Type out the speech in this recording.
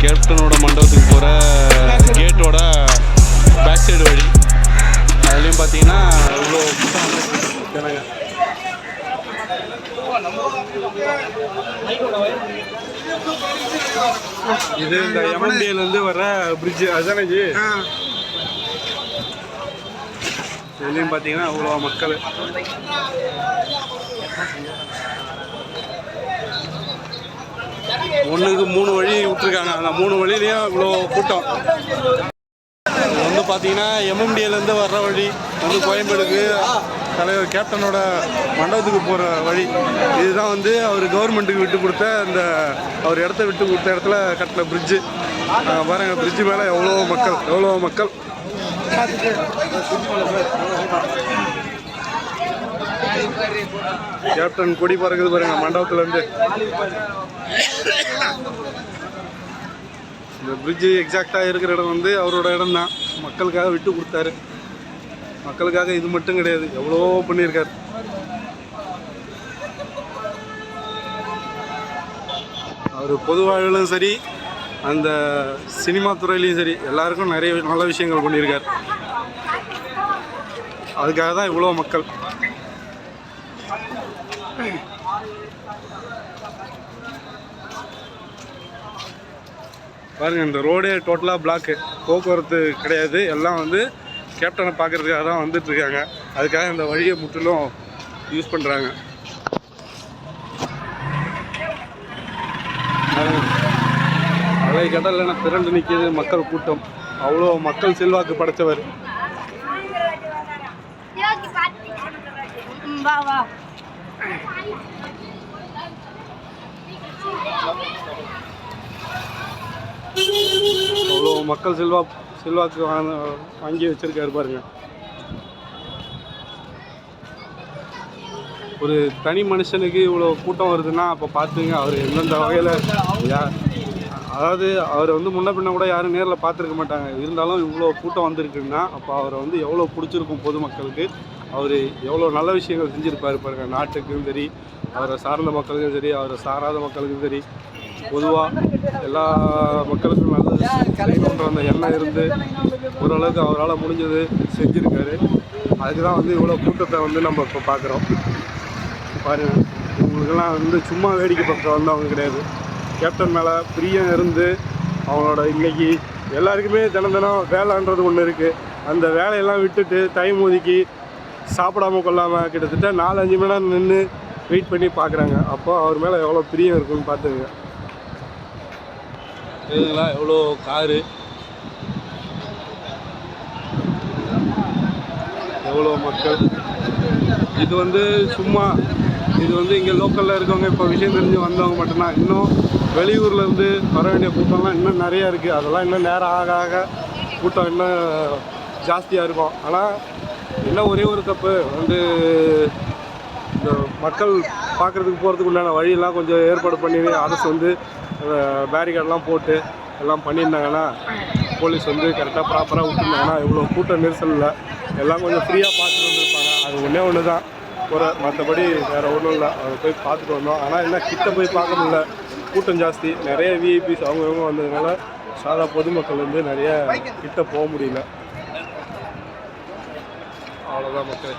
கேப்டனோட மண்டபத்துக்கு போகிற கேட்டோட back side வழி. அதுலேயும் பார்த்தீங்கன்னா இவ்வளோ ஜனங்க. இது இந்த எம்எம்டிஏலேருந்து வர பிரிட்ஜு அதுதானே ஜி. இதுலேயும் பார்த்தீங்கன்னா அவ்வளோ மக்கள். ஒன்றுக்கு 3 வழி விட்டுருக்காங்க. அந்த 3 வழியிலையும் இவ்வளோ கூட்டம். இது வந்து பார்த்தீங்கன்னா எம்எம்டிஏலேருந்து வர்ற வழி வந்து கோயம்பேடுக்கு தலைவர் கேப்டனோட மண்டபத்துக்கு போகிற வழி. இதுதான் வந்து அவர் கவர்மெண்ட்டுக்கு விட்டு கொடுத்த அந்த அவர் விட்டு கொடுத்த இடத்துல கட்டின பிரிட்ஜு. பாருங்கள், பிரிட்ஜு மேலே எவ்வளோ மக்கள். கேப்டன் கொடி பறக்குது பாருங்க மண்டபத்துலேருந்து. இந்த பிரிட்ஜு எக்ஸாக்டாக இருக்கிற இடம் வந்து அவரோட இடம் தான். மக்களுக்காக விட்டு கொடுத்தாரு. மக்களுக்காக இது மட்டும் கிடையாது, எவ்வளோ பண்ணியிருக்காரு. அவர் பொது வாழ்விலும் சரி, அந்த சினிமா துறையிலையும் சரி, எல்லாருக்கும் நிறைய நல்ல விஷயங்கள் பண்ணியிருக்கார். அதுக்காக தான் இவ்வளோ மக்கள். பாருங்க, இந்த ரோடே டோட்டலாக பிளாக்கு. போக்குவரத்து கிடையாது. எல்லாம் வந்து கேப்டனை பார்க்குறதுக்காக தான் வந்துட்டுருக்காங்க. அதுக்காக இந்த வழியை முற்றிலும் யூஸ் பண்ணுறாங்க. அலை கடல்ல திரண்டு நிற்கிது மக்கள் கூட்டம். அவ்வளோ மக்கள் செல்வாக்கு படைத்தவர். அவ்வளோ மக்கள் செல்வாக்கு வாங்கி வச்சிருக்காரு பாருங்க. ஒரு தனி மனுஷனுக்கு இவ்வளோ கூட்டம் வருதுன்னா அப்போ பார்த்துங்க அவர் எந்தெந்த வகையில். அதாவது அவர் வந்து முன்ன பின்ன கூட யாரும் நேரில் பார்த்துருக்க மாட்டாங்க. இருந்தாலும் இவ்வளோ கூட்டம் வந்திருக்குன்னா அப்போ அவரை வந்து எவ்வளோ பிடிச்சிருக்கும் பொதுமக்களுக்கு. அவர் எவ்வளோ நல்ல விஷயங்கள் செஞ்சுருப்பார் பாருங்க. நாட்டுக்கும் சரி, அவரை சார்ந்த மக்களுக்கும் சரி, அவரை சாராத மக்களுக்கும் சரி, பொதுவாக எல்லா மக்களுக்கும் நல்லது செய்யணுன்ற அந்த எண்ணம் இருந்து ஓரளவுக்கு அவரால் முடிஞ்சது செஞ்சுருக்காரு. அதுக்கு தான் வந்து இவ்வளோ கூட்டத்தை வந்து நம்ம இப்போ பார்க்குறோம். பாருங்கள், இவங்களுக்கெல்லாம் வந்து சும்மா வேடிக்கை பார்க்க வந்தவங்க கிடையாது. கேப்டன் மேலே பிரியம் இருந்து அவங்களோட இன்றைக்கி எல்லாருக்குமே தினம் வேலைன்றது ஒன்று இருக்குது. அந்த வேலையெல்லாம் விட்டுட்டு டைம் ஒதுக்கி சாப்பிடாமல் கொள்ளாமல் கிட்டத்தட்ட 4-5 மணி நேரம் நின்று வெயிட் பண்ணி பார்க்குறாங்க. அப்போ அவர் மேலே எவ்வளோ பிரியம் இருக்குன்னு பார்த்துங்க. இதுங்களா எவ்வளோ காரு, எவ்வளோ மக்கள். இது வந்து சும்மா இது வந்து இங்கே லோக்கலில் இருக்கவங்க இப்போ விஷயம் தெரிஞ்சு வந்தவங்க மட்டும்தான். இன்னும் வெளியூர்லேருந்து வர வேண்டிய கூட்டம்லாம் இன்னும் நிறையா இருக்குது. அதெல்லாம் இன்னும் நேரம் ஆக கூட்டம் இன்னும் ஜாஸ்தியாக இருக்கும். ஆனால் என்ன ஒரே ஒரு தப்பு வந்து இந்த மக்கள் பார்க்குறதுக்கு போகிறதுக்கு உண்டான வழியெல்லாம் கொஞ்சம் ஏற்பாடு பண்ணி அரசு வந்து பேரிகார்டெலாம் போட்டு எல்லாம் பண்ணியிருந்தாங்கன்னா, போலீஸ் வந்து கரெக்டாக ப்ராப்பராக விட்டுருந்தாங்கன்னா இவ்வளோ கூட்ட நெரிசலில் எல்லாம் கொஞ்சம் ஃப்ரீயாக பார்த்துட்டு வந்துருப்பாங்க. அது ஒன்று தான் மற்றபடி வேறு ஒன்றும் இல்லை. அதை போய் பார்த்துட்டு வந்தோம். ஆனால் என்ன கிட்ட போய் பார்க்க முடியல, கூட்டம் ஜாஸ்தி. நிறைய விஐபிஸ் அவங்கவுங்க வந்ததுனால சாதா பொதுமக்கள் வந்து நிறைய கிட்ட போக முடியல. அவ்வளோதான் மக்கள்.